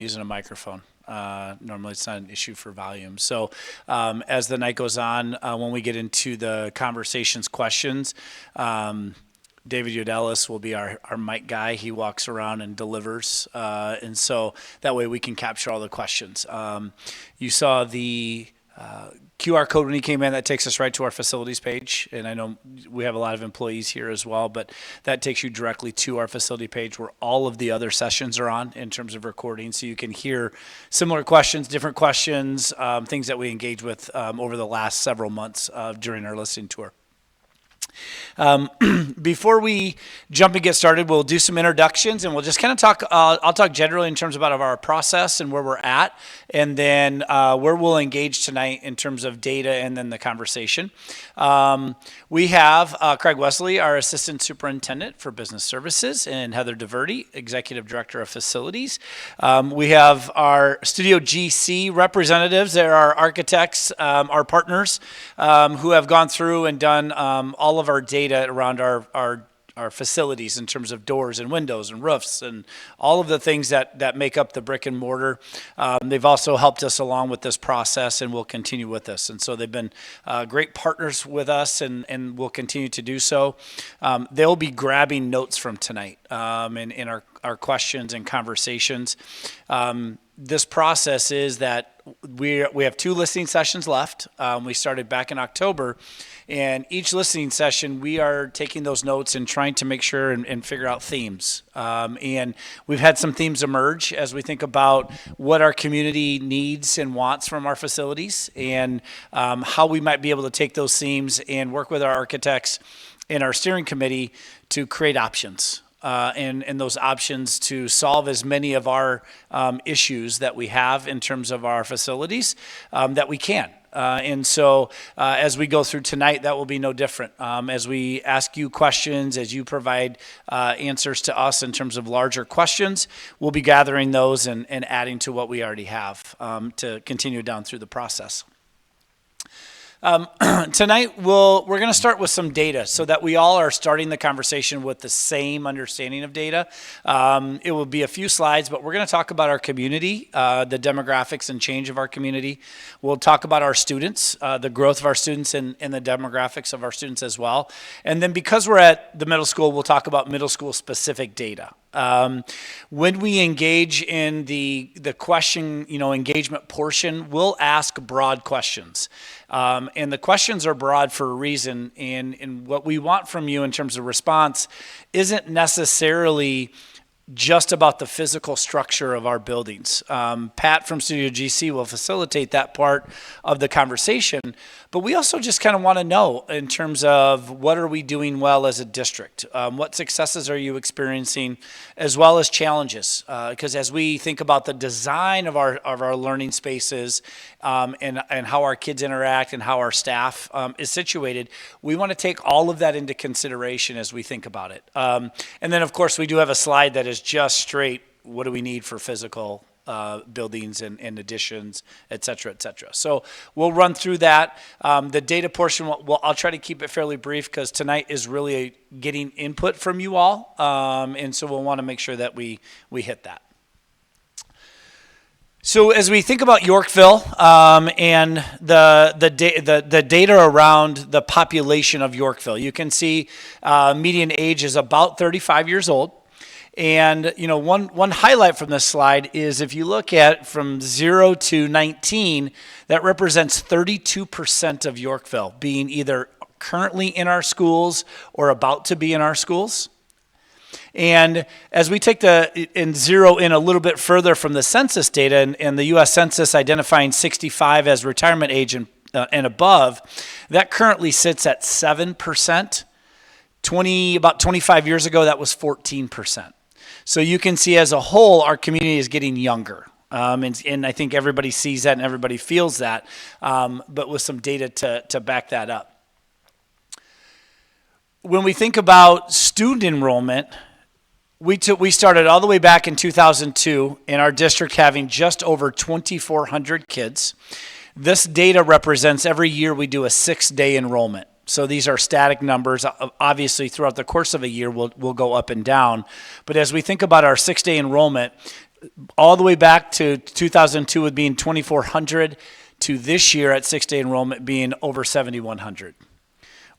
using a microphone. Normally it's not an issue for volume. So as the night goes on, when we get into the conversations questions, David Udelis will be our mic guy. He walks around and delivers. And so that way we can capture all the questions. You saw the QR code when he came in. That takes us right to our facilities page. And I know we have a lot of employees here as well, but that takes you directly to our facility page where all of the other sessions are on in terms of recording. So you can hear similar questions, different questions, things that we engaged with over the last several months during our listening tour. Before we jump and get started, we'll do some introductions and we'll just kind of talk, I'll talk generally in terms about our process and where we're at, and then where we'll engage tonight in terms of data and then the conversation. We have Craig Wesley, our Assistant Superintendent for Business Services, and Heather DeVerde, Executive Director of Facilities. We have our Studio GC representatives. They're our architects, our partners, who have gone through and done all of our data around our facilities in terms of doors and windows and roofs and all of the things that make up the brick and mortar. They've also helped us along with this process and will continue with us. And so they've been great partners with us and will continue to do so. They'll be grabbing notes from tonight in our questions and conversations. This process is that we have 2 listening sessions left. We started back in October, and each listening session we are taking those notes and trying to make sure and figure out themes. And we've had some themes emerge as we think about what our community needs and wants from our facilities and how we might be able to take those themes and work with our architects and our steering committee to create options. And those options to solve as many of our issues that we have in terms of our facilities that we can. And so as we go through tonight, that will be no different. As we ask you questions, as you provide answers to us in terms of larger questions, we'll be gathering those and adding to what we already have to continue down through the process. Tonight, we're going to start with some data so that we all are starting the conversation with the same understanding of data. It will be a few slides, but we're going to talk about our community, the demographics and change of our community. We'll talk about our students, the growth of our students and the demographics of our students as well. And then because we're at the middle school, we'll talk about middle school specific data. When we engage in the question, engagement portion, we'll ask broad questions. And the questions are broad for a reason. And what we want from you in terms of response isn't necessarily just about the physical structure of our buildings. Pat from Studio GC will facilitate that part of the conversation, but we also just kind of want to know in terms of what are we doing well as a district? What successes are you experiencing as well as challenges? Because as we think about the design of our learning spaces and how our kids interact and how our staff is situated, we want to take all of that into consideration as we think about it. And then of course we do have a slide that is just straight, what do we need for physical buildings and additions, et cetera, et cetera. So we'll run through that. The data portion, I'll try to keep it fairly brief because tonight is really getting input from you all. And so we'll want to make sure that we hit that. So as we think about Yorkville and the data around the population of Yorkville, you can see median age is about 35 years old. And one highlight from this slide is if you look at from 0 to 19, that represents 32% of Yorkville being either currently in our schools or about to be in our schools. And as we take and zero in a little bit further from the census data and the U.S. Census identifying 65 as retirement age and above, that currently sits at 7%. About 25 years ago, that was 14%. So you can see as a whole, our community is getting younger. And I think everybody sees that and everybody feels that, but with some data to back that up. When we think about student enrollment, we started all the way back in 2002 in our district having just over 2,400 kids. This data represents every year we do a 6-day enrollment. So these are static numbers. Obviously, throughout the course of a year, we'll go up and down. But as we think about our 6-day enrollment, all the way back to 2002 with being 2,400 to this year at six-day enrollment being over 7,100.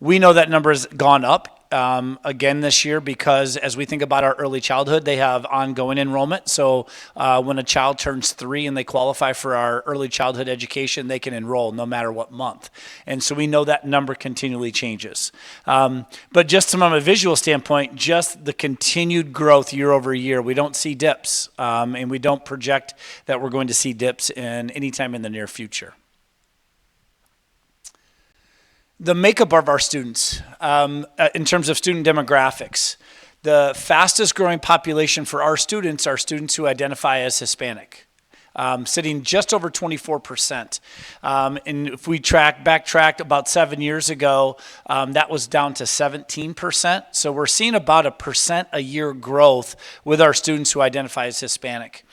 We know that number has gone up again this year because as we think about our early childhood, they have ongoing enrollment. So when a child turns 3 and they qualify for our early childhood education, they can enroll no matter what month. And so we know that number continually changes. But just from a visual standpoint, just the continued growth year over year, we don't see dips, and we don't project that we're going to see dips in any time in the near future. The makeup of our students in terms of student demographics. The fastest growing population for our students are students who identify as Hispanic, sitting just over 24%. And if we backtrack about 7 years ago, that was down to 17%. So we're seeing about 1% a year growth with our students who identify as Hispanic.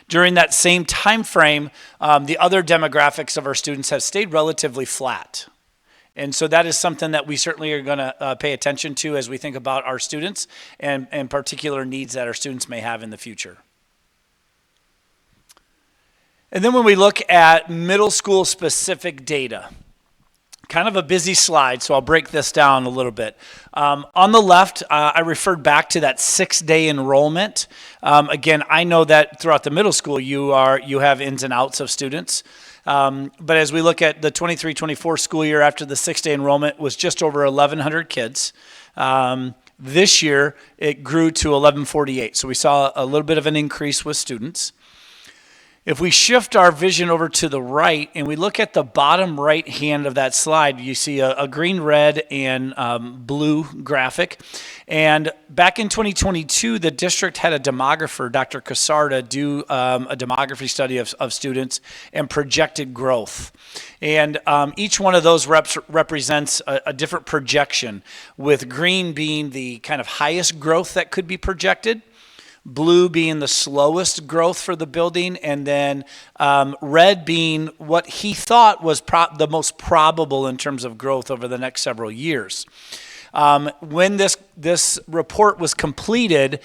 During that same time frame, the other demographics of our students have stayed relatively flat. And so that is something that we certainly are going to pay attention to as we think about our students and particular needs that our students may have in the future. And then when we look at middle school specific data, kind of a busy slide, so I'll break this down a little bit. On the left, I referred back to that 6-day enrollment. Again, I know that throughout the middle school, you have ins and outs of students. But as we look at the 23-24 school year after the 6-day enrollment was just over 1,100 kids. This year, it grew to 1,148. So we saw a little bit of an increase with students. If we shift our vision over to the right and we look at the bottom right hand of that slide, you see a green, red, and blue graphic. And back in 2022, the district had a demographer, Dr. Casarda, do a demography study of students and projected growth. And each one of those represents a different projection, with green being the kind of highest growth that could be projected, blue being the slowest growth for the building, and then red being what he thought was the most probable in terms of growth over the next several years. When this report was completed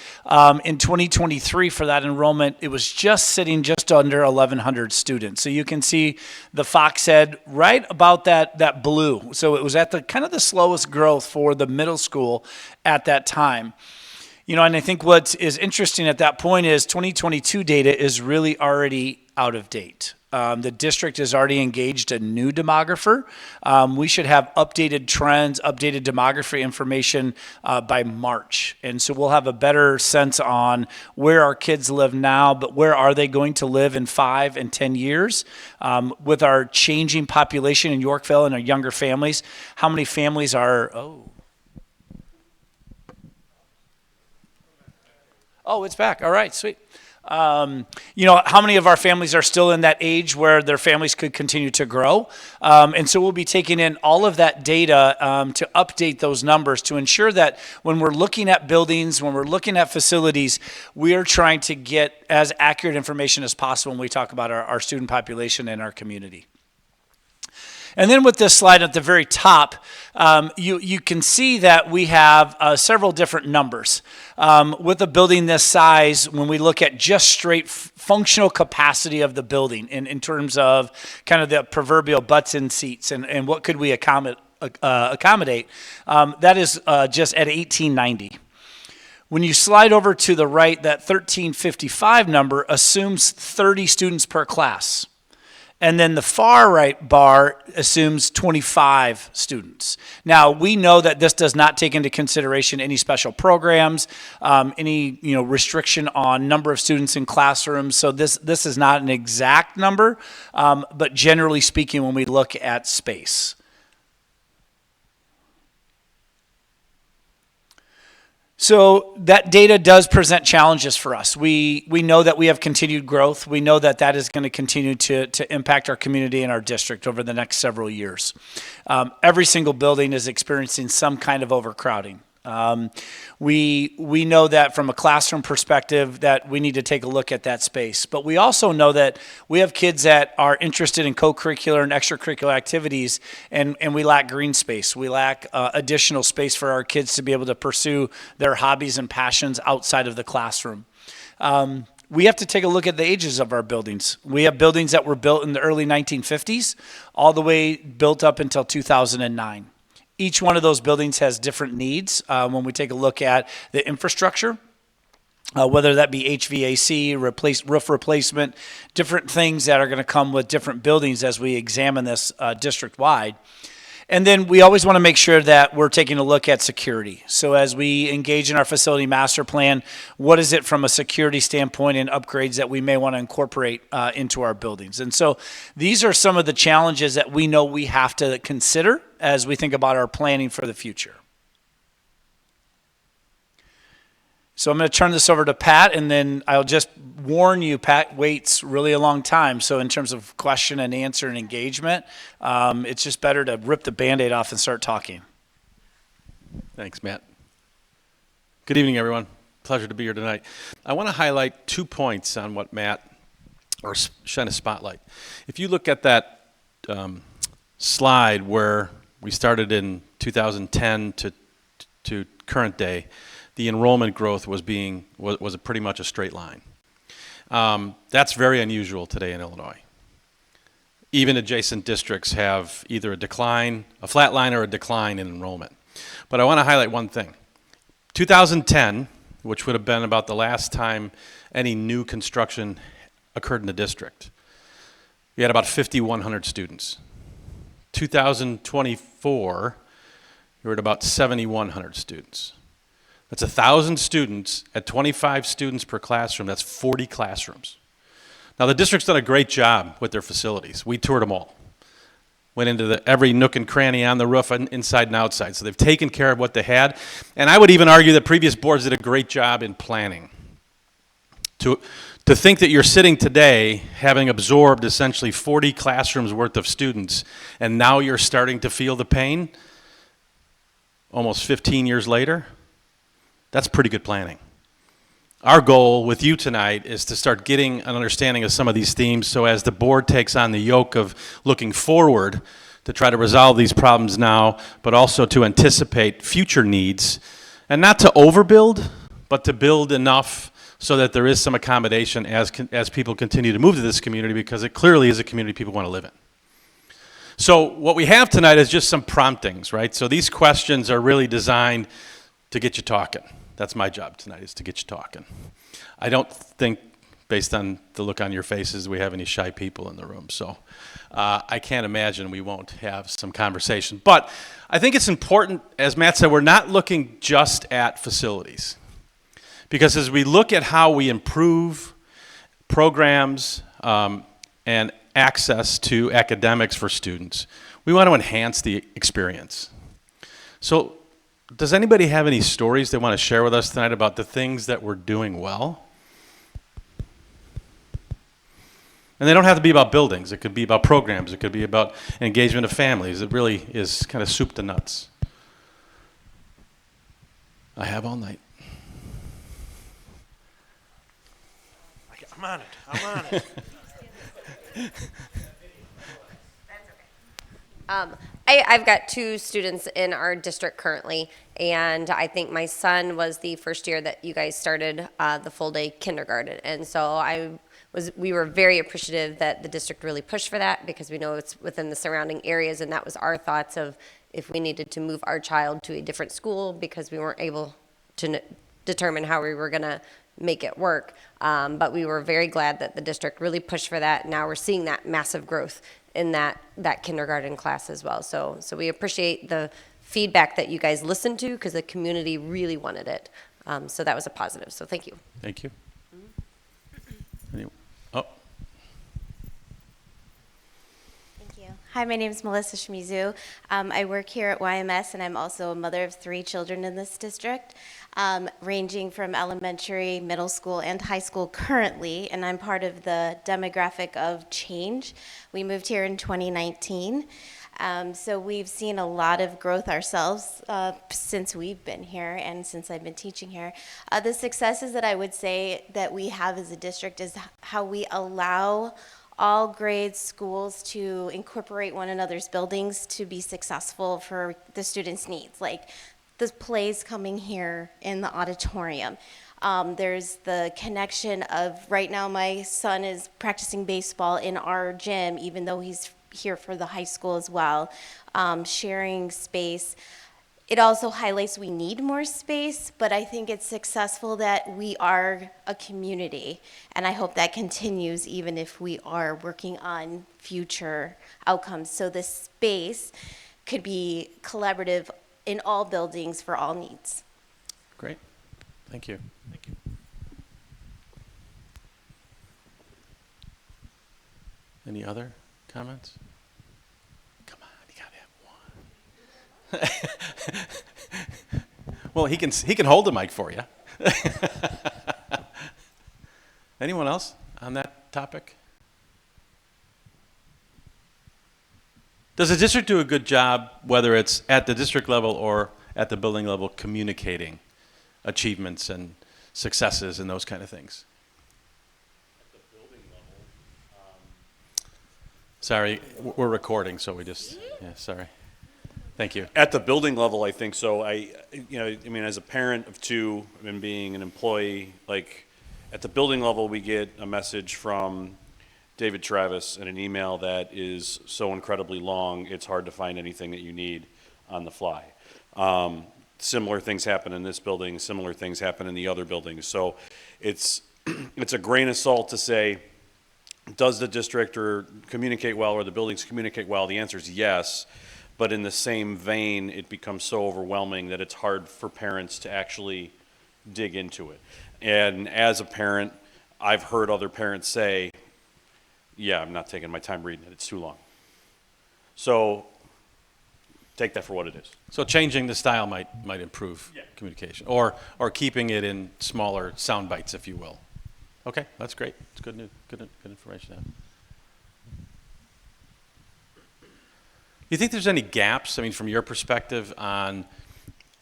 in 2023 for that enrollment, it was sitting just under 1,100 students. So you can see the fox head right about that blue. So it was at the kind of the slowest growth for the middle school at that time. You know, and I think what is interesting at that point is 2022 data is really already out of date. The district has already engaged a new demographer. We should have updated trends, updated demography information by March. And so we'll have a better sense on where our kids live now, but where are they going to live in 5 and 10 years? With our changing population in Yorkville and our younger families, how many families are, Oh, it's back. All right, sweet. You know, how many of our families are still in that age where their families could continue to grow? And so we'll be taking in all of that data to update those numbers to ensure that when we're looking at buildings, when we're looking at facilities, we are trying to get as accurate information as possible when we talk about our student population and our community. And then with this slide at the very top, you can see that we have several different numbers. With a building this size, when we look at just straight functional capacity of the building in terms of kind of the proverbial butts in seats and what could we accommodate, that is just at 1,890. When you slide over to the right, that 1,355 number assumes 30 students per class. And then the far right bar assumes 25 students. Now, we know that this does not take into consideration any special programs, any restriction on number of students in classrooms. So this is not an exact number, but generally speaking, when we look at space. So that data does present challenges for us. We know that we have continued growth. We know that is going to continue to impact our community and our district over the next several years. Every single building is experiencing some kind of overcrowding. We know that from a classroom perspective that we need to take a look at that space. But we also know that we have kids that are interested in co-curricular and extracurricular activities, and we lack green space. We lack additional space for our kids to be able to pursue their hobbies and passions outside of the classroom. we have to take a look at the ages of our buildings. We have buildings that were built in the early 1950s, all the way built up until 2009. Each one of those buildings has different needs when we take a look at the infrastructure. Whether that be HVAC, roof replacement, different things that are going to come with different buildings as we examine this district-wide. And then we always want to make sure that we're taking a look at security. So as we engage in our facility master plan, what is it from a security standpoint and upgrades that we may want to incorporate into our buildings? And so these are some of the challenges that we know we have to consider as we think about our planning for the future. So I'm going to turn this over to Pat, and then I'll just warn you, Pat waits really a long time. So in terms of question and answer and engagement, it's just better to rip the Band-Aid off and start talking. Thanks, Matt. Good evening, everyone. Pleasure to be here tonight. I want to highlight 2 points on what Matt, or shine a spotlight. If you look at that slide where we started in 2010 to current day, the enrollment growth was pretty much a straight line. That's very unusual today in Illinois. Even adjacent districts have either a flat line or a decline in enrollment. But I want to highlight one thing. 2010, which would have been about the last time any new construction occurred in the district, we had about 5,100 students. 2024, we were at about 7,100 students. That's 1,000 students at 25 students per classroom. That's 40 classrooms. Now, the district's done a great job with their facilities. We toured them all. Went into every nook and cranny on the roof, inside and outside. So they've taken care of what they had. And I would even argue that previous boards did a great job in planning. To think that you're sitting today having absorbed essentially 40 classrooms worth of students, and now you're starting to feel the pain almost 15 years later, that's pretty good planning. Our goal with you tonight is to start getting an understanding of some of these themes, so as the board takes on the yoke of looking forward to try to resolve these problems now, but also to anticipate future needs, and not to overbuild, but to build enough so that there is some accommodation as people continue to move to this community, because it clearly is a community people want to live in. So what we have tonight is just some promptings, right? So these questions are really designed to get you talking. That's my job tonight, is to get you talking. I don't think, based on the look on your faces, we have any shy people in the room. So I can't imagine we won't have some conversation. But I think it's important, as Matt said, we're not looking just at facilities. Because as we look at how we improve programs and access to academics for students, we want to enhance the experience. So does anybody have any stories they want to share with us tonight about the things that we're doing well? And they don't have to be about buildings. It could be about programs. It could be about engagement of families. It really is kind of soup to nuts. I have all night. I'm on it. I'm on it. I've got 2 students in our district currently, and I think my son was the first year that you guys started the full-day kindergarten, and so we were very appreciative that the district really pushed for that, because we know it's within the surrounding areas, and that was our thoughts of if we needed to move our child to a different school because we weren't able to determine how we were going to make it work. But we were very glad that the district really pushed for that. Now we're seeing that massive growth in that kindergarten class as well. So we appreciate the feedback that you guys listened to, because the community really wanted it. So that was a positive. So thank you. Thank you. Thank you. Hi, my name is Melissa Shmizu. I work here at YMS, and I'm also a mother of 3 children in this district, ranging from elementary, middle school, and high school currently, and I'm part of the demographic of change. We moved here in 2019, so we've seen a lot of growth ourselves since we've been here and since I've been teaching here. The successes that I would say that we have as a district is how we allow all grade schools to incorporate one another's buildings to be successful for the students' needs. Like, the plays coming here in the auditorium. There's the connection of, right now my son is practicing baseball in our gym, even though he's here for the high school as well, sharing space. It also highlights we need more space, but I think it's successful that we are a community, and I hope that continues even if we are working on future outcomes. So the space could be collaborative in all buildings for all needs. Great. Thank you. Thank you. Any other comments? Come on, you gotta have one. Well, he can hold the mic for you. Anyone else on that topic? Does the district do a good job, whether it's at the district level or at the building level, communicating achievements and successes and those kind of things? At the building level, sorry, we're recording, so we just, yeah, sorry. Thank you. At the building level, I think so. As a parent of two and being an employee, like at the building level, we get a message from David Travis in an email that is so incredibly long, it's hard to find anything that you need on the fly. Similar things happen in this building, similar things happen in the other buildings. So it's a grain of salt to say, does the district or communicate well, or the buildings communicate well? The answer is yes. But in the same vein, it becomes so overwhelming that it's hard for parents to actually dig into it. And as a parent, I've heard other parents say, yeah, I'm not taking my time reading it, it's too long. So take that for what it is. So changing the style might improve communication, or keeping it in smaller sound bites, if you will. Okay, that's great. It's good news, good information to have. You think there's any gaps, I mean, from your perspective, on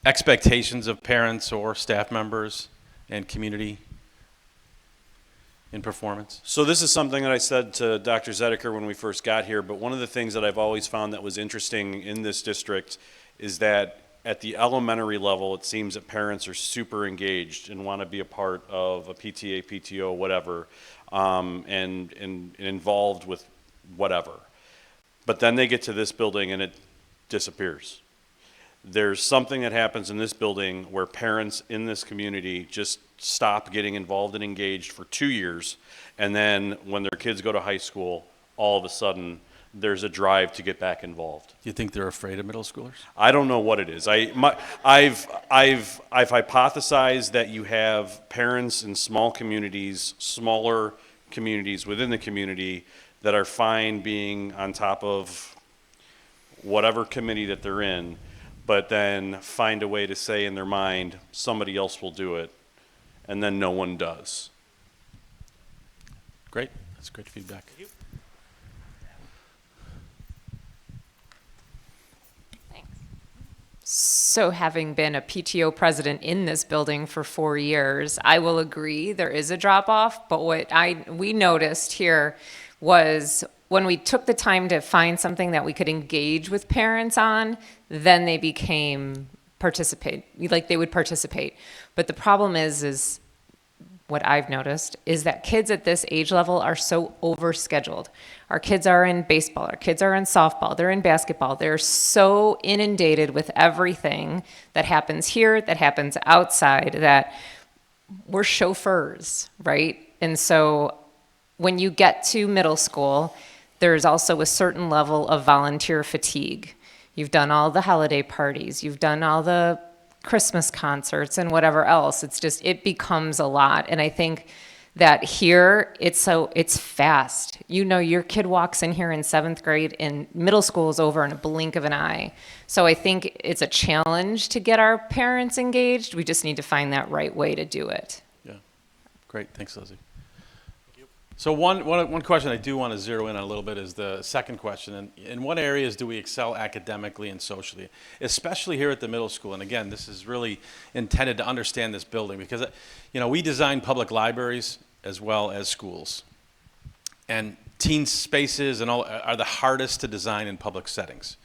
expectations of parents or staff members and community in performance? So this is something that I said to Dr. Zedeker when we first got here, but one of the things that I've always found that was interesting in this district is that at the elementary level, it seems that parents are super engaged and want to be a part of a PTA, PTO, whatever, and involved with whatever. But then they get to this building and it disappears. There's something that happens in this building where parents in this community just stop getting involved and engaged for 2 years, and then when their kids go to high school, all of a sudden there's a drive to get back involved. Do you think they're afraid of middle schoolers? I don't know what it is. I've hypothesized that you have parents in small communities, smaller communities within the community, that are fine being on top of whatever committee that they're in, but then find a way to say in their mind, somebody else will do it, and then no one does. Great. That's great feedback. So having been a PTO president in this building for 4 years, I will agree there is a drop off, but what we noticed here was when we took the time to find something that we could engage with parents on, then they became they would participate. But the problem is what I've noticed is that kids at this age level are so overscheduled. Our kids are in baseball, our kids are in softball, they're in basketball. They're so inundated with everything that happens here, that happens outside, that we're chauffeurs, right? And so when you get to middle school, there's also a certain level of volunteer fatigue. You've done all the holiday parties, you've done all the Christmas concerts and whatever else. It becomes a lot. And I think that here it's fast. You know, your kid walks in here in 7th grade and middle school is over in a blink of an eye. So I think it's a challenge to get our parents engaged. We just need to find that right way to do it. Yeah, great. Thanks, Lizzie. So one question I do want to zero in on a little bit is the second question. And in what areas do we excel academically and socially, especially here at the middle school? And again, this is really intended to understand this building because, we design public libraries as well as schools. And teen spaces and all are the hardest to design in public settings.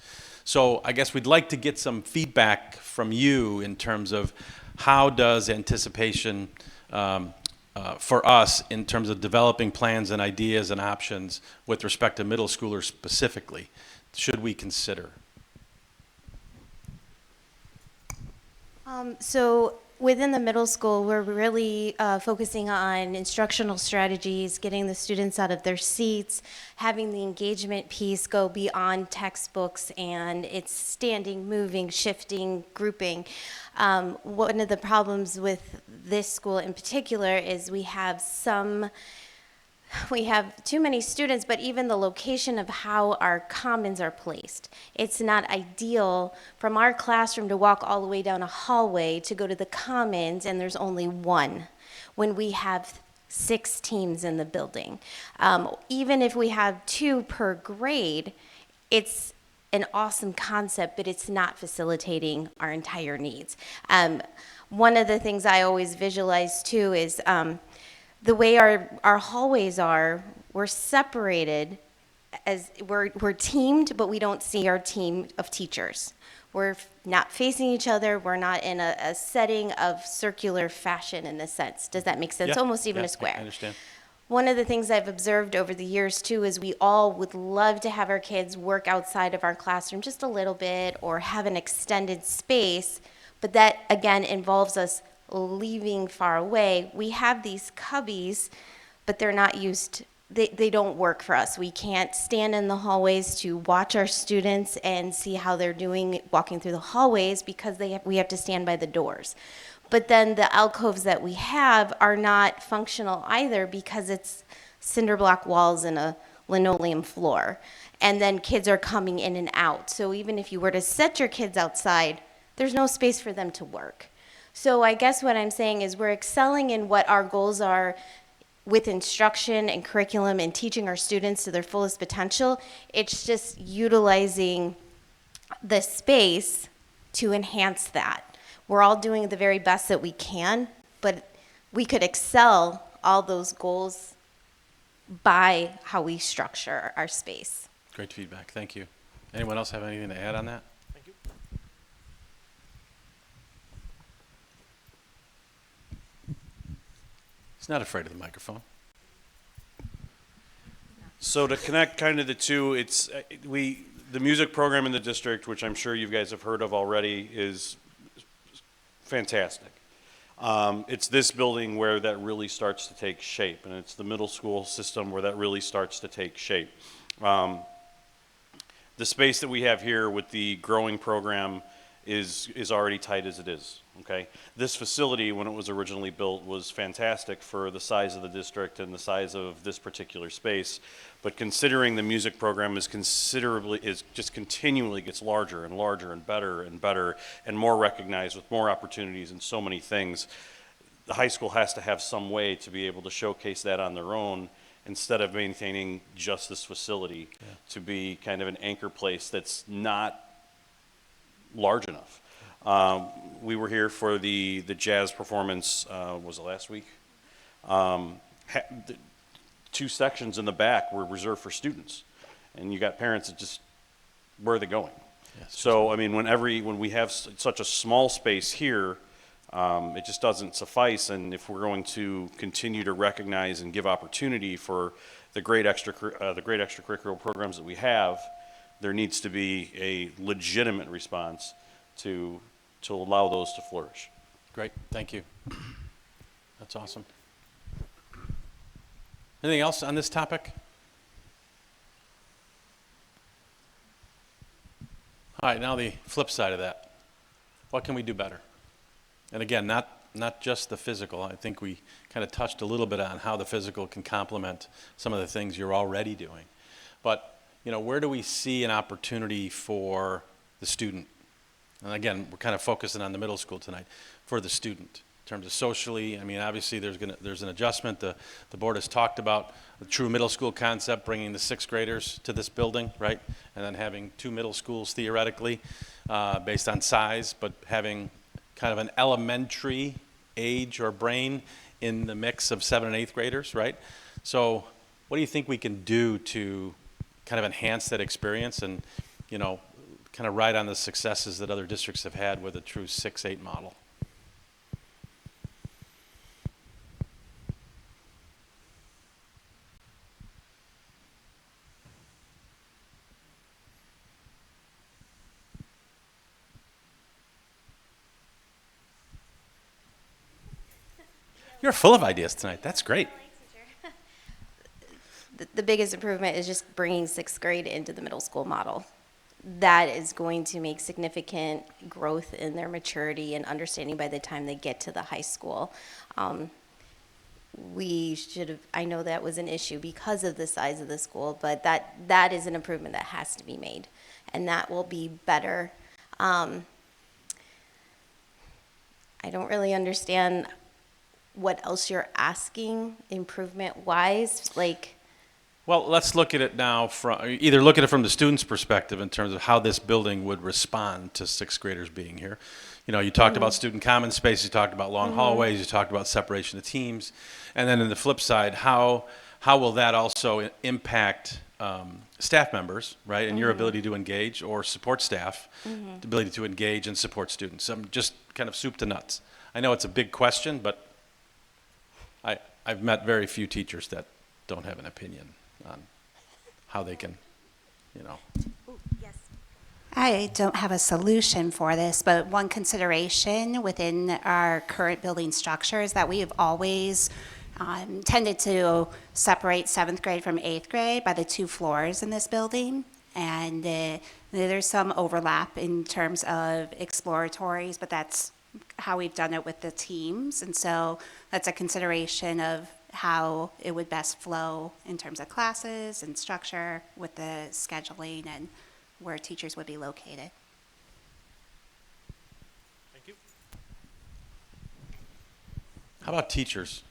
So I guess we'd like to get some feedback from you in terms of how does anticipation for us in terms of developing plans and ideas and options with respect to middle schoolers specifically, should we consider? So within the middle school, we're really focusing on instructional strategies, getting the students out of their seats, having the engagement piece go beyond textbooks, and it's standing, moving, shifting, grouping. One of the problems with this school in particular is we have too many students, but even the location of how our commons are placed. It's not ideal from our classroom to walk all the way down a hallway to go to the commons, and there's only one when we have 6 teams in the building. Even if we have 2 per grade, it's an awesome concept, but it's not facilitating our entire needs. One of the things I always visualize too is the way our hallways are, we're separated as we're teamed, but we don't see our team of teachers. We're not facing each other. We're not in a setting of circular fashion in a sense. Does that make sense? Yeah, Almost even yeah, a square. I understand. One of the things I've observed over the years too is we all would love to have our kids work outside of our classroom just a little bit or have an extended space, but that again involves us leaving far away. We have these cubbies, but they're not used, they don't work for us. We can't stand in the hallways to watch our students and see how they're doing walking through the hallways because we have to stand by the doors. But then the alcoves that we have are not functional either because it's cinder block walls and a linoleum floor. And then kids are coming in and out. So even if you were to set your kids outside, there's no space for them to work. So I guess what I'm saying is we're excelling in what our goals are with instruction and curriculum and teaching our students to their fullest potential. It's just utilizing the space to enhance that. We're all doing the very best that we can, but we could excel all those goals by how we structure our space. Great feedback. Thank you. Anyone else have anything to add on that? Thank you. He's not afraid of the microphone. So to connect kind of the two, it's the music program in the district, which I'm sure you guys have heard of already, is fantastic. It's this building where that really starts to take shape, and it's the middle school system where that really starts to take shape. The space that we have here with the growing program is already tight as it is. Okay, this facility, when it was originally built, was fantastic for the size of the district and the size of this particular space. But considering the music program is just continually gets larger and larger and better and more recognized with more opportunities and so many things, the high school has to have some way to be able to showcase that on their own instead of maintaining just this facility to be kind of an anchor place that's not large enough. We were here for the jazz performance, was it last week? The 2 sections in the back were reserved for students. And you got parents that just, where are they going? Yes. So, I mean, when we have such a small space here, it just doesn't suffice. And if we're going to continue to recognize and give opportunity for the great extracurricular programs that we have, there needs to be a legitimate response to allow those to flourish. Great, thank you. That's awesome. Anything else on this topic? All right, now the flip side of that. What can we do better? And again, not just the physical. I think we kind of touched a little bit on how the physical can complement some of the things you're already doing. But, where do we see an opportunity for the student? And again, we're kind of focusing on the middle school tonight, for the student. In terms of socially, I mean, obviously there's an adjustment. The board has talked about the true middle school concept, bringing the 6th graders to this building, right? And then having 2 middle schools theoretically, based on size, but having kind of an elementary age or brain in the mix of 7th and 8th graders, right? So what do you think we can do to kind of enhance that experience and, kind of ride on the successes that other districts have had with a true 6-8 model. You're full of ideas tonight. That's great. The biggest improvement is just bringing sixth grade into the middle school model. That is going to make significant growth in their maturity and understanding by the time they get to the high school. We should have, I know that was an issue because of the size of the school, but that is an improvement that has to be made, and that will be better. I don't really understand what else you're asking improvement-wise, like. Well, let's look at it now from, either look at it from the student's perspective in terms of how this building would respond to sixth graders being here. You know, you talked about student common space, you talked about long hallways, you talked about separation of teams. And then in the flip side, how will that also impact staff members, right, and your ability to engage, or support staff, the ability to engage and support students? Just kind of soup to nuts. I know it's a big question, but I've met very few teachers that don't have an opinion on how they can, you know. I don't have a solution for this, but one consideration within our current building structure is that we have always tended to separate 7th grade from 8th grade by the 2 floors in this building. And there's some overlap in terms of exploratories, but that's how we've done it with the teams. And so that's a consideration of how it would best flow in terms of classes and structure with the scheduling and where teachers would be located. Thank you. How about teachers?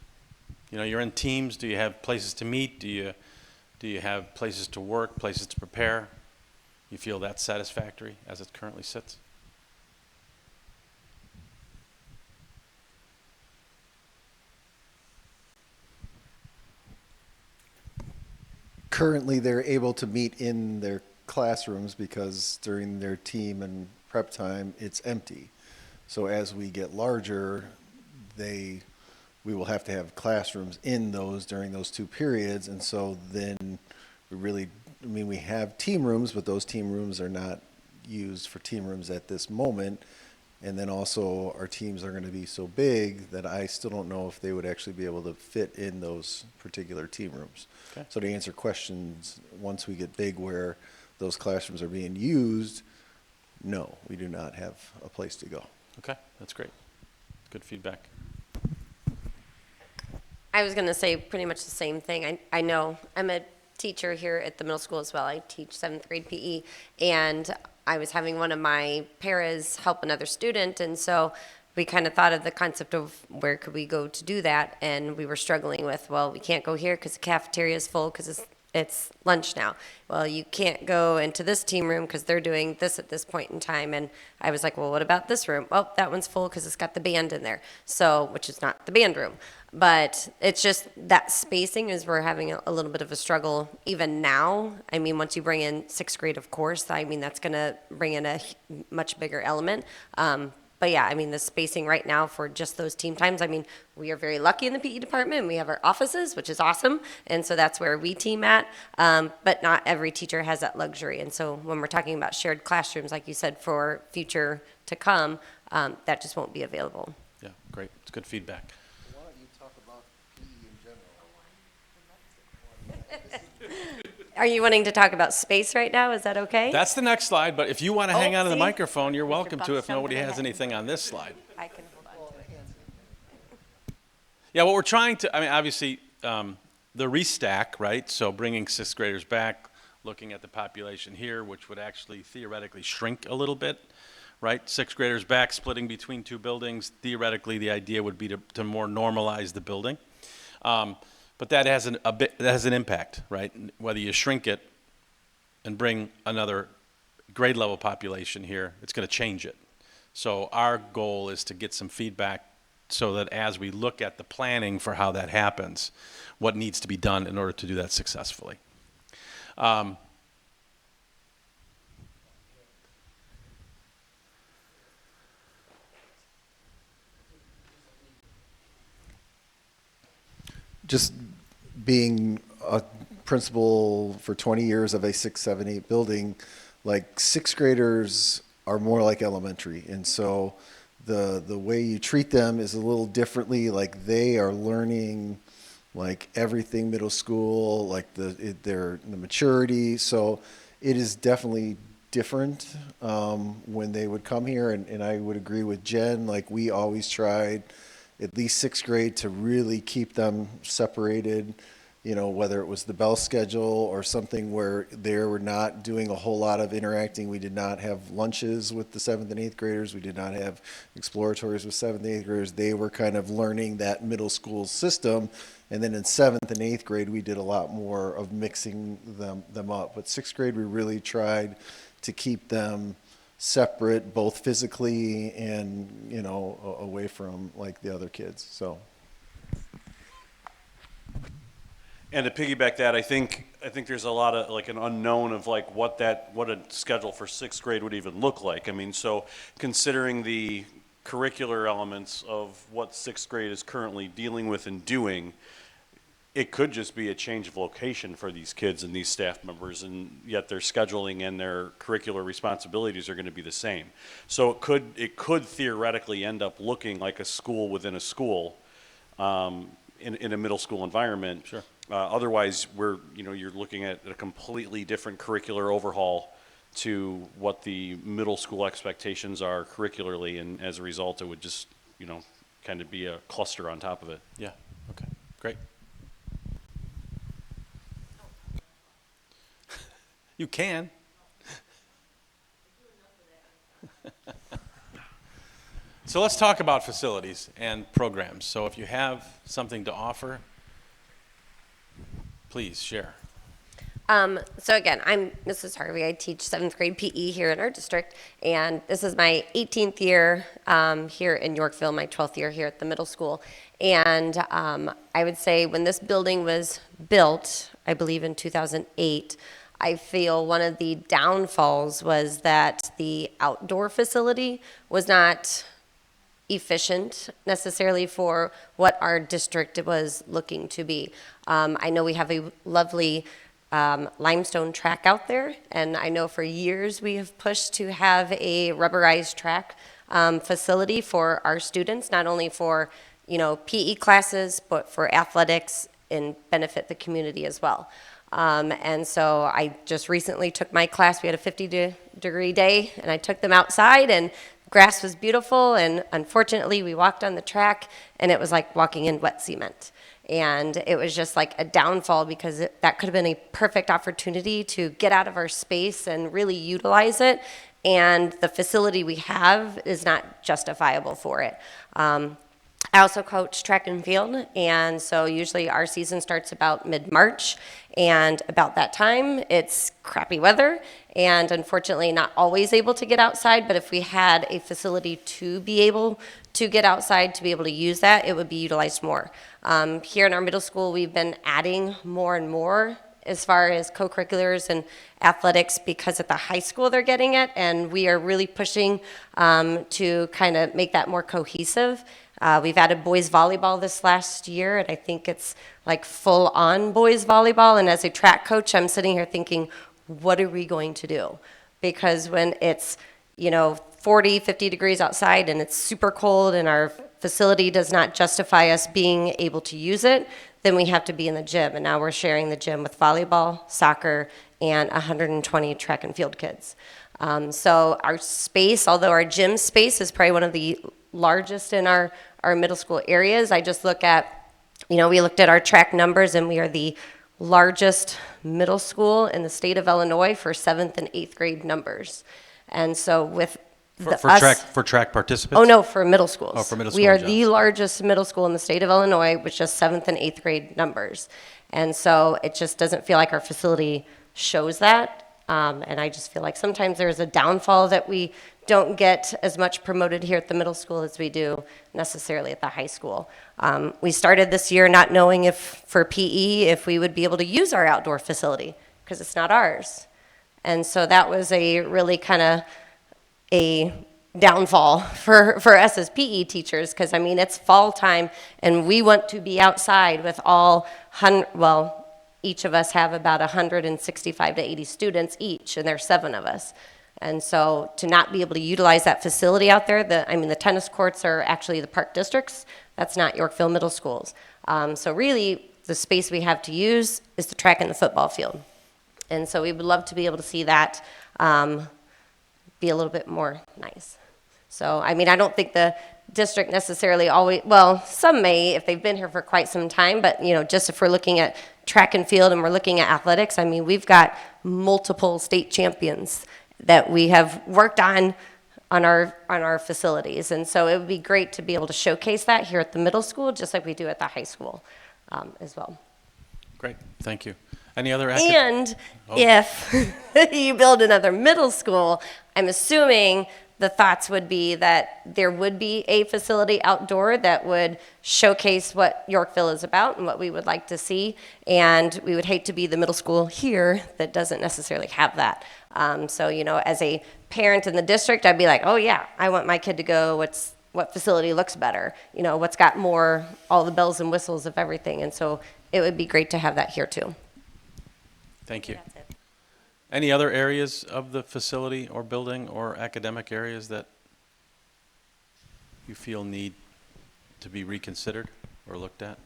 You know, you're in teams. Do you have places to meet? Do you have places to work, places to prepare? You feel that's satisfactory as it currently sits? Currently, they're able to meet in their classrooms because during their team and prep time, it's empty. So as we get larger, we will have to have classrooms in those during those 2 periods. And so then we have team rooms, but those team rooms are not used for team rooms at this moment. And then also our teams are going to be so big that I still don't know if they would actually be able to fit in those particular team rooms. Okay. So to answer questions, once we get big where those classrooms are being used, no, we do not have a place to go. Okay, that's great. Good feedback. I was going to say pretty much the same thing. I know I'm a teacher here at the middle school as well. I teach 7th grade PE, and I was having one of my paras help another student, and so we kind of thought of the concept of where could we go to do that, and we were struggling with, well, we can't go here because the cafeteria is full because it's lunch now. Well, you can't go into this team room because they're doing this at this point in time. And I was like, well, what about this room? Well, that one's full because it's got the band in there. So, which is not the band room. But it's just that spacing is we're having a little bit of a struggle even now. I mean, once you bring in 6th grade, of course, I mean, that's going to bring in a much bigger element. But yeah, I mean, the spacing right now for just those team times, I mean, we are very lucky in the PE department. We have our offices, which is awesome. And so that's where we team at. But not every teacher has that luxury. And so when we're talking about shared classrooms, like you said, for future to come, that just won't be available. Yeah, great. It's good feedback. Why don't you talk about PE in general? Are you wanting to talk about space right now? Is that okay? That's the next slide, but if you want to hang on to the see? microphone, you're welcome to Buck's if nobody jumping has ahead. anything on this slide. I can hold on to it. Yeah, what we're trying to, I mean, obviously, the restack, right? So bringing 6th graders back, looking at the population here, which would actually theoretically shrink a little bit, right? 6th graders back, splitting between 2 buildings. Theoretically, the idea would be to more normalize the building. But that has an impact, right? Whether you shrink it and bring another grade level population here, it's going to change it. So our goal is to get some feedback so that as we look at the planning for how that happens, what needs to be done in order to do that successfully. just being a principal for 20 years of a 6, 7, 8 building, like sixth graders are more like elementary. And so the way you treat them is a little differently. Like they are learning like everything middle school, like the maturity. So it is definitely different when they would come here. And I would agree with Jen, like we always tried at least sixth grade to really keep them separated, you know, whether it was the bell schedule or something where they were not doing a whole lot of interacting. We did not have lunches with the seventh and eighth graders. We did not have exploratories with seventh and eighth graders. They were kind of learning that middle school system. And then in seventh and eighth grade, we did a lot more of mixing them up. But sixth grade, we really tried to keep them separate, both physically and, you know, away from like the other kids. So. And to piggyback that, I think there's a lot of like an unknown of like what a schedule for sixth grade would even look like. I mean, so considering the curricular elements of what sixth grade is currently dealing with and doing, it could just be a change of location for these kids and these staff members, and yet their scheduling and their curricular responsibilities are going to be the same. So it could theoretically end up looking like a school within a school in a middle school environment. Sure. Otherwise, you're looking at a completely different curricular overhaul to what the middle school expectations are curricularly, and as a result, it would just, kind of be a cluster on top of it. Yeah, okay, great. You can. So let's talk about facilities and programs. So if you have something to offer, please share. So again, I'm Mrs. Harvey. I teach 7th grade PE here in our district, and this is my 18th year here in Yorkville, my 12th year here at the middle school. And I would say when this building was built, I believe in 2008, I feel one of the downfalls was that the outdoor facility was not efficient necessarily for what our district was looking to be. I know we have a lovely limestone track out there, and I know for years we have pushed to have a rubberized track facility for our students, not only for PE classes, but for athletics and benefit the community as well. And so I just recently took my class. We had a 50-degree day, and I took them outside, and grass was beautiful, and unfortunately we walked on the track, and it was like walking in wet cement. And it was just like a downfall because that could have been a perfect opportunity to get out of our space and really utilize it. And the facility we have is not justifiable for it. I also coach track and field, and so usually our season starts about mid-March, and about that time it's crappy weather, and unfortunately not always able to get outside, but if we had a facility to be able to get outside, to be able to use that, it would be utilized more. Here in our middle school, we've been adding more and more as far as co-curriculars and athletics because at the high school they're getting it, and we are really pushing to kind of make that more cohesive. We've added boys volleyball this last year, and I think it's like full-on boys volleyball. And as a track coach, I'm sitting here thinking, what are we going to do? Because when it's 40, 50 degrees outside and it's super cold and our facility does not justify us being able to use it, then we have to be in the gym. And now we're sharing the gym with volleyball, soccer, and 120 track and field kids. So our space, although our gym space is probably one of the largest in our middle school areas, I just look at, we looked at our track numbers, and we are the largest middle school in the state of Illinois for 7th and 8th grade numbers. And so with for track participants? Oh, no, for middle schools. Oh, for middle We are schools, the yes. largest middle school in the state of Illinois with just 7th and 8th grade numbers. And so it just doesn't feel like our facility shows that. And I just feel like sometimes there's a downfall that we don't get as much promoted here at the middle school as we do necessarily at the high school. We started this year not knowing for PE, if we would be able to use our outdoor facility, because it's not ours. And so that was a really kind of a downfall for us as PE teachers, because I mean, it's fall time and we want to be outside with all, well, each of us have about 165 to 80 students each, and there's 7 of us. And so to not be able to utilize that facility out there, the tennis courts are actually the park districts. That's not Yorkville Middle Schools. So really, the space we have to use is the track and the football field. And so we would love to be able to see that be a little bit more nice. So, I mean, I don't think the district necessarily always, well, some may if they've been here for quite some time, but, just if we're looking at track and field and we're looking at athletics, I mean, we've got multiple state champions that we have worked on our facilities. And so it would be great to be able to showcase that here at the middle school, just like we do at the high school as well. Great, thank you. Any other And if you build another middle school, I'm assuming the thoughts would be that there would be a facility outdoor that would showcase what Yorkville is about and what we would like to see. And we would hate to be the middle school here that doesn't necessarily have that. So, as a parent in the district, I'd be like, oh yeah, I want my kid to go, what facility looks better? What's got more, all the bells and whistles of everything. And so it would be great to have that here too. Thank you. That's it. Any other areas of the facility or building or academic areas that you feel need to be reconsidered or looked at?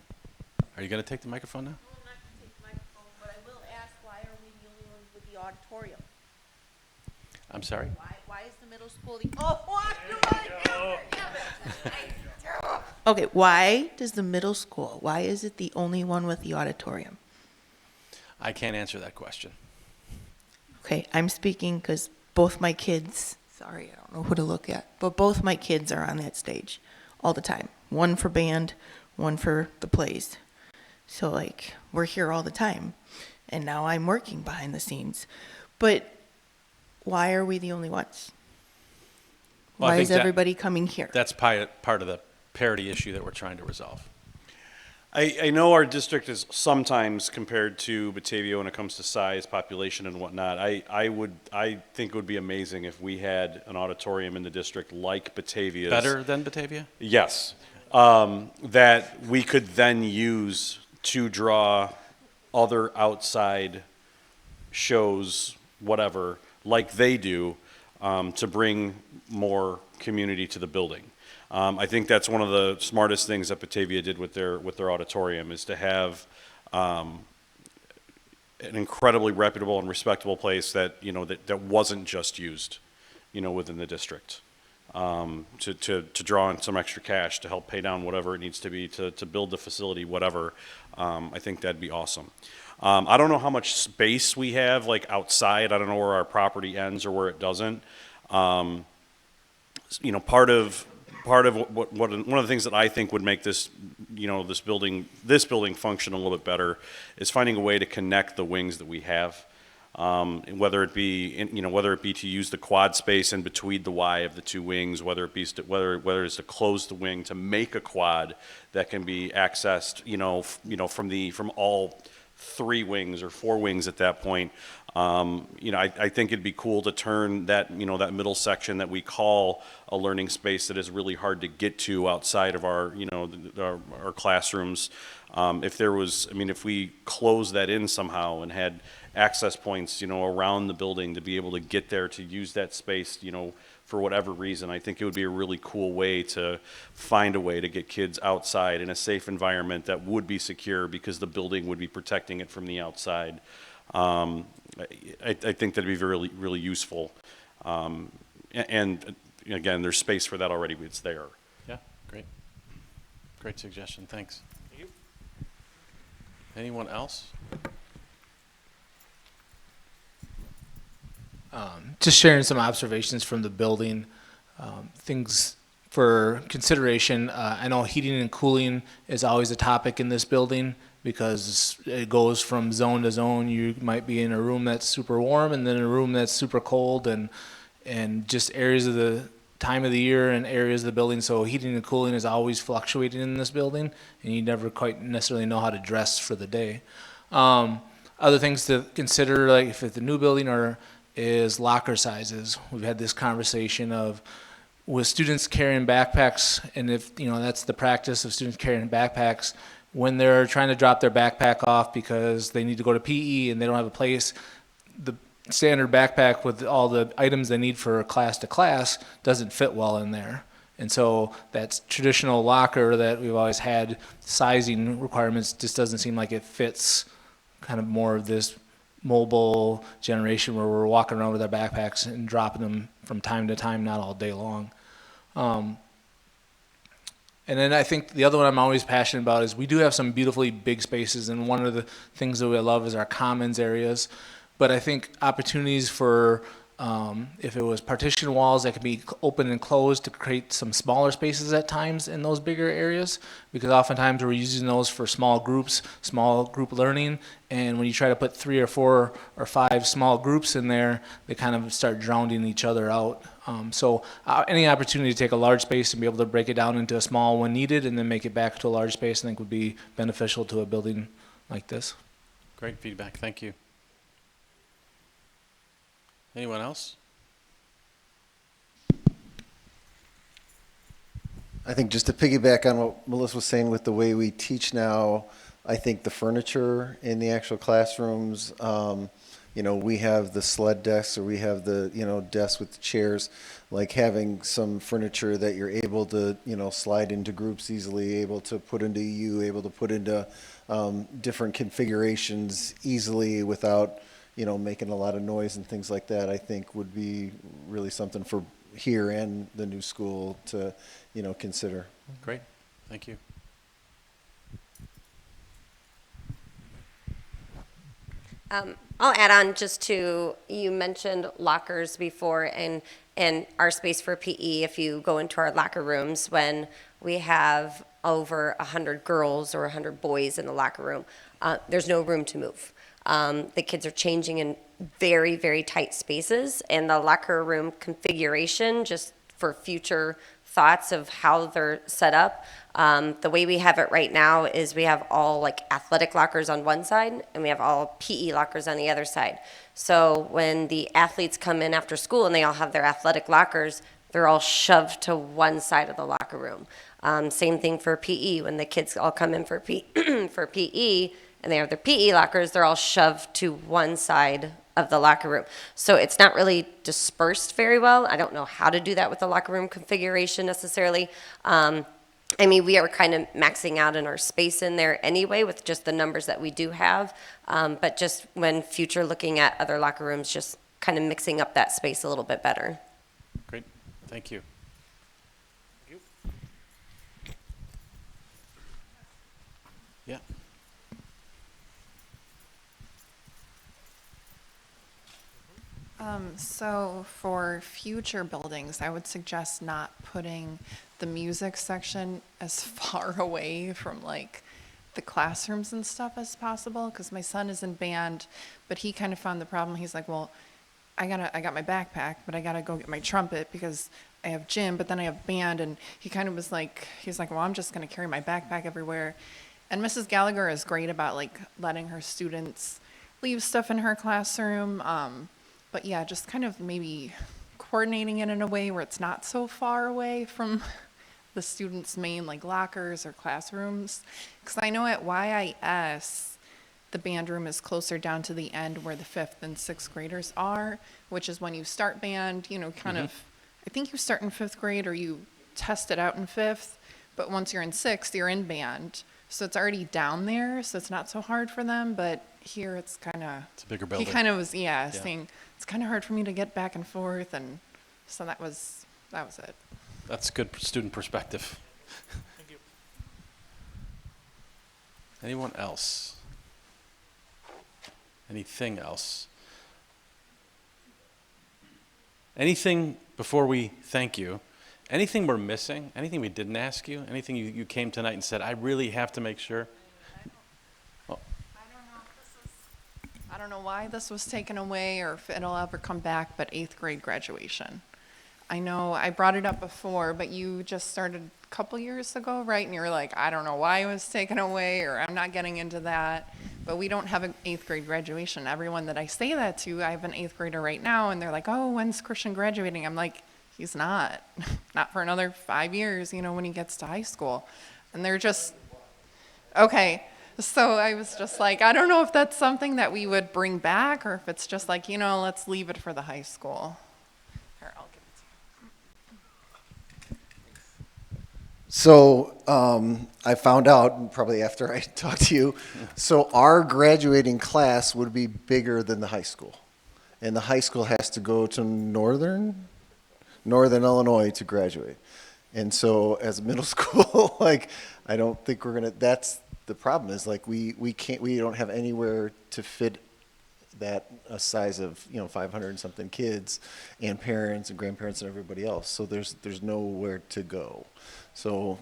Are you going to take the microphone now? I will not take the microphone, but I will ask, why are we the only ones with the auditorium? I'm sorry? Why is the middle school the, Okay, why does the middle school, why is it the only one with the auditorium? I can't answer that question. Okay, I'm speaking because both my kids, sorry, I don't know who to look at, but both my kids are on that stage all the time. One for band, one for the plays. So, we're here all the time. And now I'm working behind the scenes. But why are we the only ones? Well, I Why think is everybody coming here? That's part of the parity issue that we're trying to resolve. I know our district is sometimes compared to Batavia when it comes to size, population, and whatnot. I think it would be amazing if we had an auditorium in the district like Batavia's. Better than Batavia? Yes, that we could then use to draw other outside shows, whatever, like they do, to bring more community to the building. I think that's one of the smartest things that Batavia did with their auditorium, is to have an incredibly reputable and respectable place that that wasn't just used, within the district, to draw in some extra cash to help pay down whatever it needs to be to build the facility, whatever. I think that'd be awesome. I don't know how much space we have outside. I don't know where our property ends or where it doesn't. Part of one of the things that I think would make this, this building function a little bit better is finding a way to connect the wings that we have, whether it be to use the quad space in between the Y of the two wings, whether it's to close the wing to make a quad that can be accessed, from all 3 wings or 4 wings at that point. I think it'd be cool to turn that middle section that we call a learning space that is really hard to get to outside of our classrooms. If we close that in somehow and had access points, around the building to be able to get there to use that space, for whatever reason, I think it would be a really cool way to find a way to get kids outside in a safe environment that would be secure because the building would be protecting it from the outside. I think that'd be really, really useful. And again, there's space for that already. It's there. Yeah, great. Great suggestion, thanks. Thank you. Anyone else? Just sharing some observations from the building, things for consideration. I know heating and cooling is always a topic in this building because it goes from zone to zone. You might be in a room that's super warm and then a room that's super cold, and just areas of the time of the year and areas of the building. So heating and cooling is always fluctuating in this building, and you never quite necessarily know how to dress for the day. Other things to consider, like if it's a new building is locker sizes. We've had this conversation of with students carrying backpacks, and if, that's the practice of students carrying backpacks, when they're trying to drop their backpack off because they need to go to PE and they don't have a place, the standard backpack with all the items they need for class to class doesn't fit well in there. And so that traditional locker that we've always had sizing requirements just doesn't seem like it fits kind of more of this mobile generation where we're walking around with our backpacks and dropping them from time to time, not all day long. And then I think the other one I'm always passionate about is we do have some beautifully big spaces, and one of the things that we love is our commons areas. But I think opportunities for, if it was partition walls that could be open and closed to create some smaller spaces at times in those bigger areas, because oftentimes we're using those for small groups, small group learning, and when you try to put 3 or 4 or 5 small groups in there, they kind of start drowning each other out. So any opportunity to take a large space and be able to break it down into a small when needed and then make it back to a large space, I think would be beneficial to a building like this. Great feedback, thank you. Anyone else? I think just to piggyback on what Melissa was saying with the way we teach now, I think the furniture in the actual classrooms, we have the sled desks, or we have the, desks with the chairs, like having some furniture that you're able to, slide into groups easily, able to put into able to put into different configurations easily without, making a lot of noise and things like that, I think would be really something for here and the new school to, consider. Great, thank you. I'll add on just to, you mentioned lockers before and our space for PE. If you go into our locker rooms, when we have over 100 girls or 100 boys in the locker room, there's no room to move. The kids are changing in very, very tight spaces, and the locker room configuration, just for future thoughts of how they're set up, the way we have it right now is we have all like athletic lockers on one side and we have all PE lockers on the other side. So when the athletes come in after school and they all have their athletic lockers, they're all shoved to one side of the locker room. Same thing for PE. When the kids all come in for PE and they have their PE lockers, they're all shoved to one side of the locker room. So it's not really dispersed very well. I don't know how to do that with the locker room configuration necessarily. We are kind of maxing out in our space in there anyway with just the numbers that we do have. But just when future looking at other locker rooms, just kind of mixing up that space a little bit better. Great, thank you. Yeah. So for future buildings, I would suggest not putting the music section as far away from like the classrooms and stuff as possible, because my son is in band, but he kind of found the problem. He's like, well, I got my backpack, but I gotta go get my trumpet because I have gym, but then I have band. And he kind of was like, he's like, well, I'm just gonna carry my backpack everywhere. And Mrs. Gallagher is great about like letting her students leave stuff in her classroom. But yeah, just kind of maybe coordinating it in a way where it's not so far away from the students' main like lockers or classrooms. Because I know at YIS, the band room is closer down to the end where the 5th and 6th graders are, which is when you start band, kind of, I think you start in 5th grade or you test it out in 5th, but once you're in 6th, you're in band. So it's already down there, so it's not so hard for them, but here it's kind of... It's a bigger building. He kind of was, saying, it's kind of hard for me to get back and forth, and so that was it. That's good student perspective. Thank you. Anyone else? Anything else? Anything before we thank you? Anything we're missing? Anything we didn't ask you? Anything you came tonight and said, I really have to make sure? I don't know why this was taken away or if it'll ever come back, but 8th grade graduation. I know I brought it up before, but you just started a couple years ago, right? And you were like, I don't know why it was taken away, or I'm not getting into that. But we don't have an 8th grade graduation. Everyone that I say that to, I have an 8th grader right now, and they're like, oh, when's Christian graduating? I'm like, he's not, not for another 5 years, you know, when he gets to high school. And they're just, okay. So I was just like, I don't know if that's something that we would bring back or if it's just like, you know, let's leave it for the high school. Here, I'll give it to you. So I found out probably after I talked to you. So our graduating class would be bigger than the high school, and the high school has to go to Northern Illinois to graduate. And so as a middle school, like I don't think we're gonna. That's the problem. Is like we don't have anywhere to fit that a size of 500 and something kids and parents and grandparents and everybody else. So there's nowhere to go. So,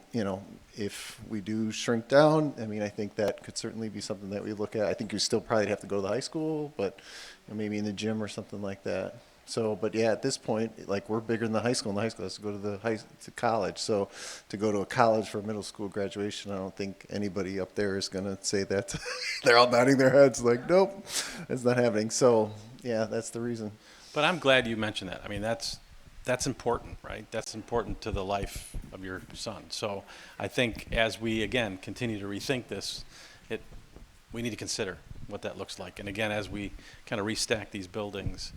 if we do shrink down, I mean, I think that could certainly be something that we look at. I think you still probably have to go to the high school, but maybe in the gym or something like that. So, but yeah, at this point, like we're bigger than the high school, and the high school has to go to college. So, to go to a college for a middle school graduation, I don't think anybody up there is going to say that. They're all nodding their heads like, nope, it's not happening. So, yeah, that's the reason. But I'm glad you mentioned that. I mean, that's important, right? That's important to the life of your son. So I think as we, again, continue to rethink this, we need to consider what that looks like. And again, as we kind of restack these buildings,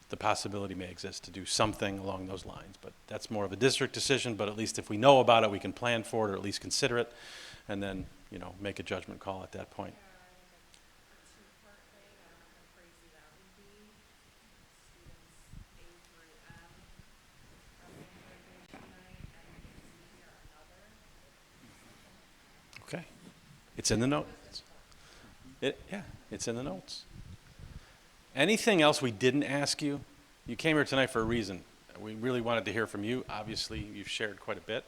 the possibility may exist to do something along those lines. But that's more of a district decision, but at least if we know about it, we can plan for it or at least consider it and then, make a judgment call at that point. Okay. It's in the notes. It's in the notes. Anything else we didn't ask you? You came here tonight for a reason. We really wanted to hear from you. Obviously, you've shared quite a bit.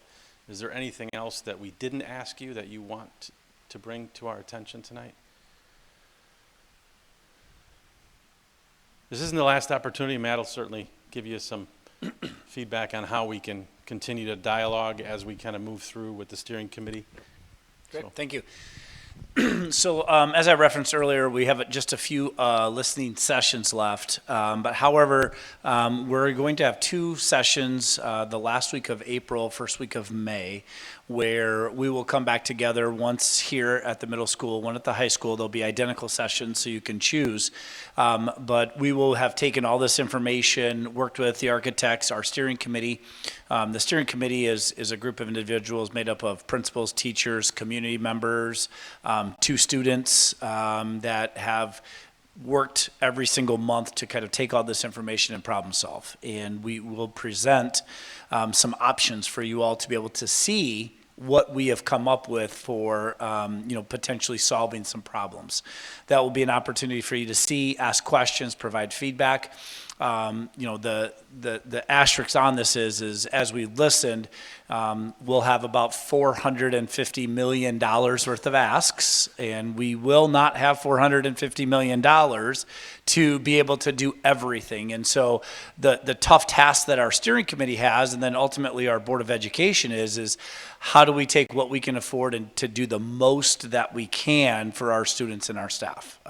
Is there anything else that we didn't ask you that you want to bring to our attention tonight? This isn't the last opportunity. Matt will certainly give you some feedback on how we can continue to dialogue as we kind of move through with the steering committee. Great, thank you. So as I referenced earlier, we have just a few listening sessions left. But however, we're going to have 2 sessions the last week of April, first week of May, where we will come back together once here at the middle school, one at the high school. There'll be identical sessions, so you can choose. But we will have taken all this information, worked with the architects, our steering committee. The steering committee is a group of individuals made up of principals, teachers, community members, 2 students that have worked every single month to kind of take all this information and problem solve. And we will present some options for you all to be able to see what we have come up with for, potentially solving some problems. That will be an opportunity for you to see, ask questions, provide feedback. The asterisk on this is as we listened, we'll have about $450 million worth of asks, and we will not have $450 million to be able to do everything. And so the tough task that our steering committee has, and then ultimately our Board of Education is how do we take what we can afford and to do the most that we can for our students and our staff.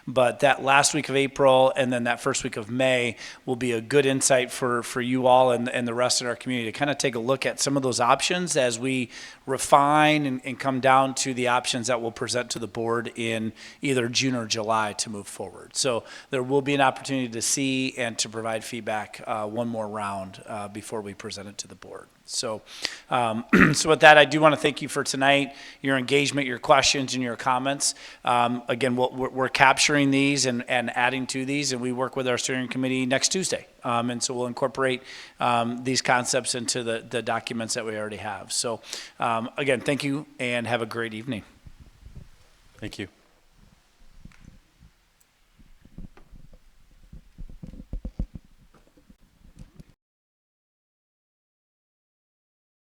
But that last week of April and then that first week of May will be a good insight for you all and the rest of our community to kind of take a look at some of those options as we refine and come down to the options that we'll present to the board in either June or July to move forward. So there will be an opportunity to see and to provide feedback one more round before we present it to the board. So, so with that, I do want to thank you for tonight, your engagement, your questions, and your comments. Again, we're capturing these and adding to these, and we work with our steering committee next Tuesday. And so we'll incorporate these concepts into the documents that we already have. So, again, thank you, and have a great evening. Thank you.